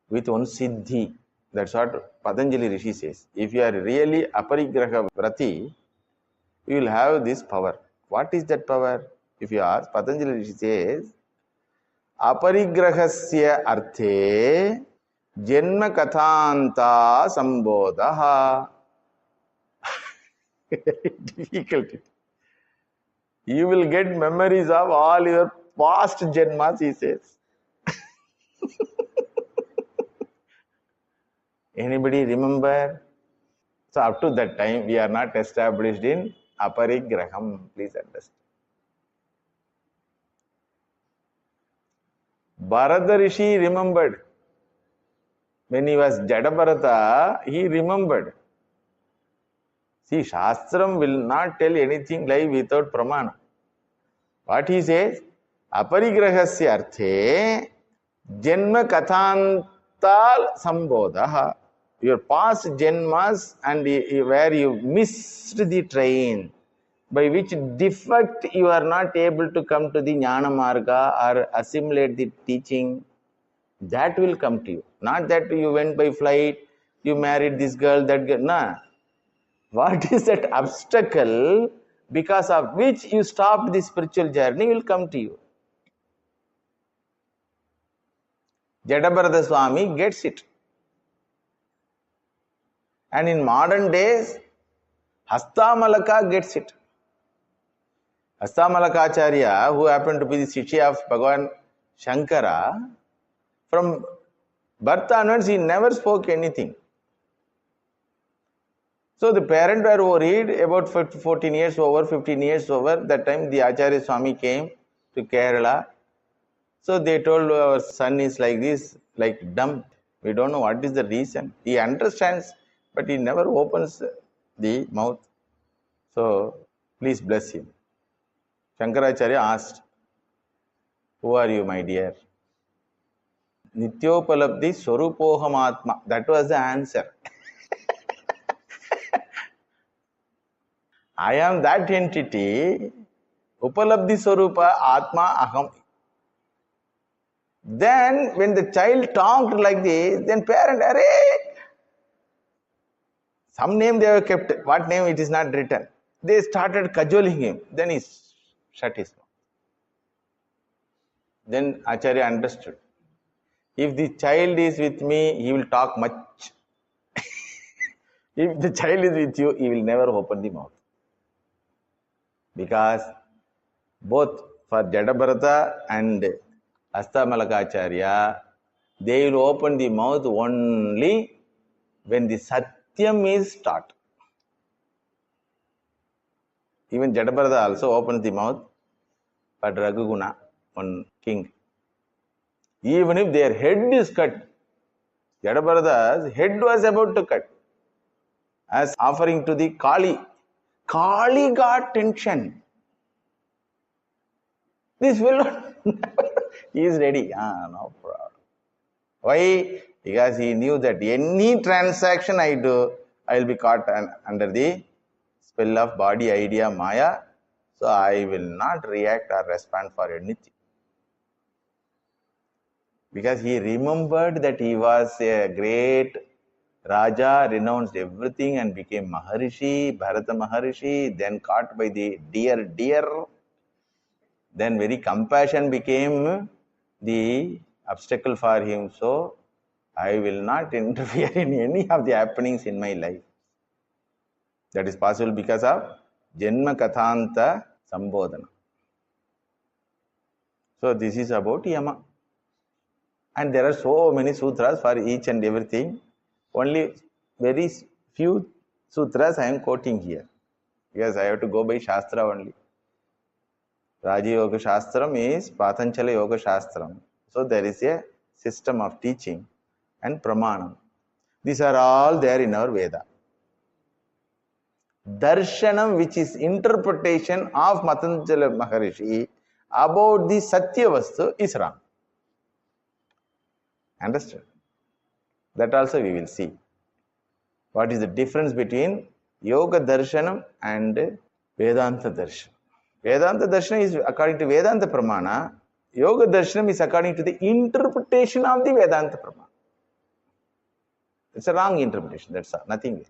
with one siddhi. That's what Patanjali Rishi says. If you are really aparigraha vrati, you will have this power. What is that power? If you ask, Patanjali Rishi says, aparigrahasya arthe janma kathanta sambodha. Difficult. You will get memories of all your past janmas, he says. Anybody remember? So up to that time, we are not established in aparigraham. Please understand. Bharata Rishi remembered. When he was Jadabharata, he remembered. See, Shastram will not tell anything like without pramana. What he says? Aparigrahasya arthe janma kathantal sambodha. Your past janmas and where you missed the train, by which defect you are not able to come to the Jnana Marga or assimilate the teaching, that will come to you. Not that you went by flight, you married this girl, that girl. Nah. What is that obstacle because of which you stopped the spiritual journey will come to you. Jadabharata Swami gets it. And in modern days, Hastamalaka gets it. Hastamalakacharya, who happened to be the Shishya of Bhagavan Shankara, from birth onwards, he never spoke anything. So the parents were worried about 14 years over, 15 years over. That time the Acharya Swami came to Kerala. So they told our son is like this, like dumb. We don't know what is the reason. He understands, but he never opens the mouth. So please bless him. Shankaracharya asked, who are you, my dear? Nityopalabdhi Swarupohamatma. That was the answer. I am that entity. Upalabdhi Swarupa Atma Aham. Then when the child talked like this, then parent, array, some name they have kept. What name it is not written. They started cajoling him. Then he shut his mouth. Then Acharya understood. If the child is with me, he will talk much. If the child is with you, he will never open the mouth. Because both for Jadabharata and Hastamalakacharya, they will open the mouth only when the Satyam is taught. Even Jadabharata also opens the mouth, but Raghuguna, one king. Even if their head is cut, Jadabharata's head was about to cut. As offering to the Kali. Kali got tension. This fellow, he is ready. No problem. Why? Because he knew that any transaction I do, I will be caught under the spell of body, idea, Maya. So I will not react or respond for anything. Because he remembered that he was a great Raja, renounced everything and became Maharishi, Bharata Maharishi, then caught by the deer. Then very compassion became the obstacle for him. So I will not interfere in any of the happenings in my life. That is possible because of Janma Kathanta Sambodhana. So this is about Yama. And there are so many sutras for each and everything. Only very few sutras I am quoting here. Because I have to go by Shastra only. Raja Yoga Shastram is Patanjali Yoga Shastram. So there is a system of teaching and Pramanam. These are all there in our Veda. Darshanam, which is interpretation of Patanjali Maharishi about the Satya Vastu, is wrong. Understood? That also we will see. What is the difference between Yoga Darshanam and Vedanta Darshanam? Vedanta Darshanam is according to Vedanta Pramana. Yoga Darshanam is according to the interpretation of the Vedanta Pramana. It's a wrong interpretation, that's all, nothing else.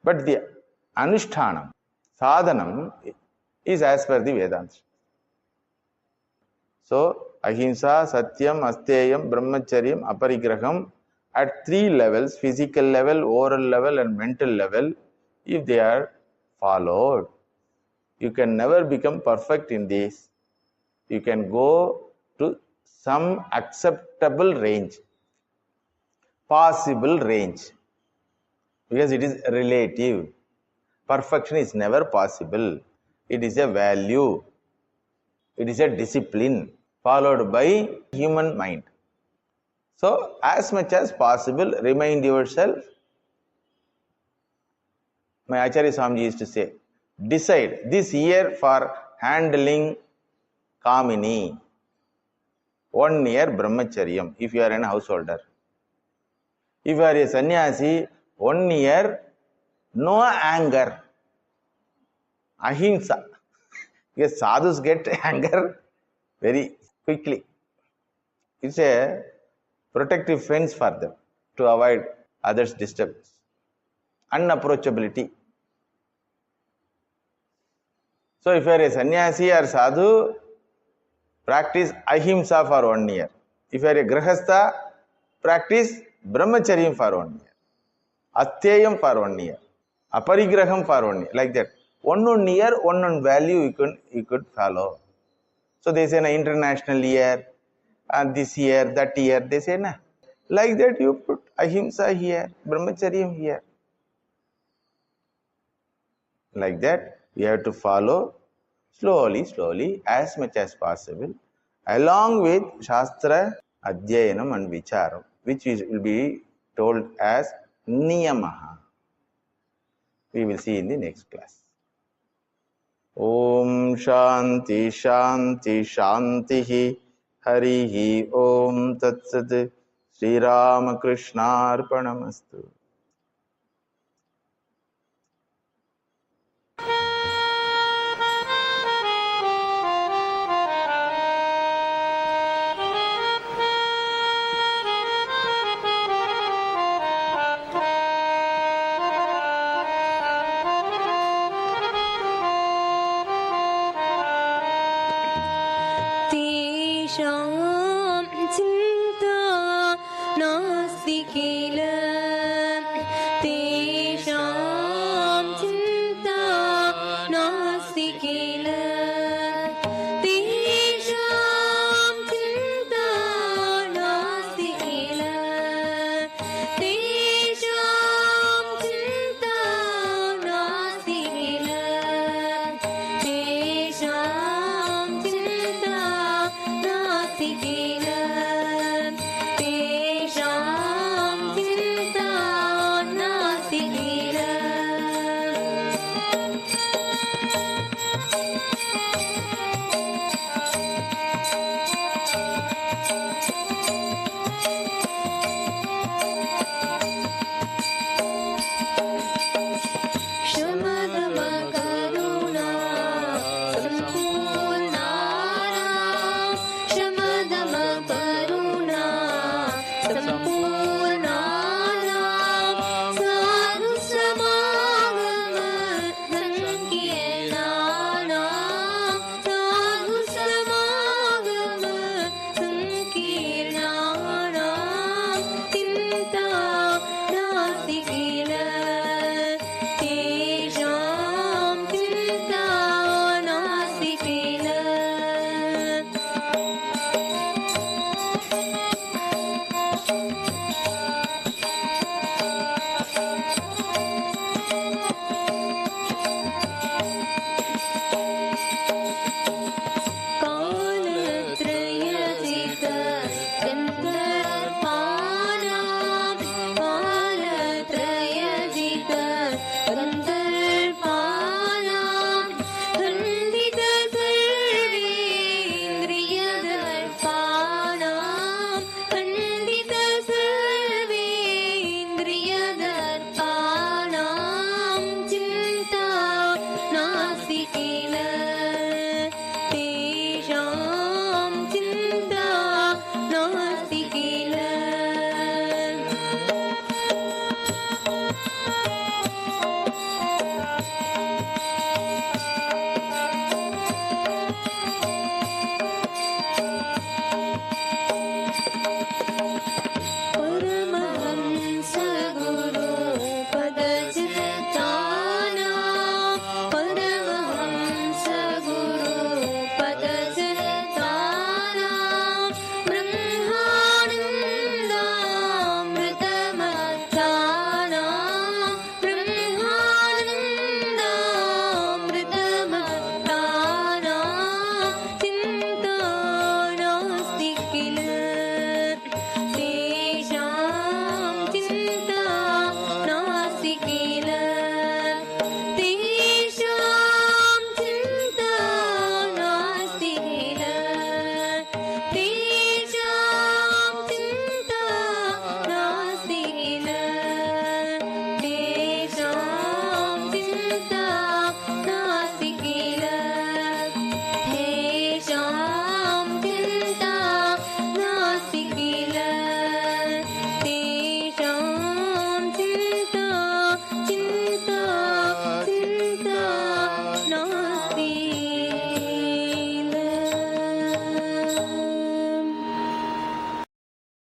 But the Anushtanam, Sadhanam is as per the Vedanta. So, Ahimsa, Satyam, Asteyam, Brahmacharyam, Aparigraham, at three levels, physical level, oral level and mental level, if they are followed, you can never become perfect in this. You can go to some acceptable range, possible range, because it is relative. Perfection is never possible. It is a value. It is a discipline followed by human mind. So, as much as possible, remind yourself. My Acharya Swamiji used to say, decide this year for handling Kamini. 1 year Brahmacharyam, if you are a householder. If you are a sannyasi, 1 year, no anger. ahimsa. Because sadhus get anger very quickly. It's a protective fence for them to avoid others' disturbance. Unapproachability. So if you are a sannyasi or sadhu, practice ahimsa for 1 year. If you are a grahastha, practice brahmacharyam for 1 year. Atyayam for 1 year. Aparigraham for 1 year. Like that. One year, one value you could follow. So they say, international year, this year, that year, they say, na. Like that you put ahimsa here, brahmacharyam here. Like that, you have to follow slowly, as much as possible, along with Shastra, Adhyayanam and Vicharam, which will be told as Niyamaha. We will see in the next class. Om Shanti Shanti Shanti Harihi Om Tat Sat Sri Ramakrishna Arpanamastu. तेषां चिन्ता नास्ति किल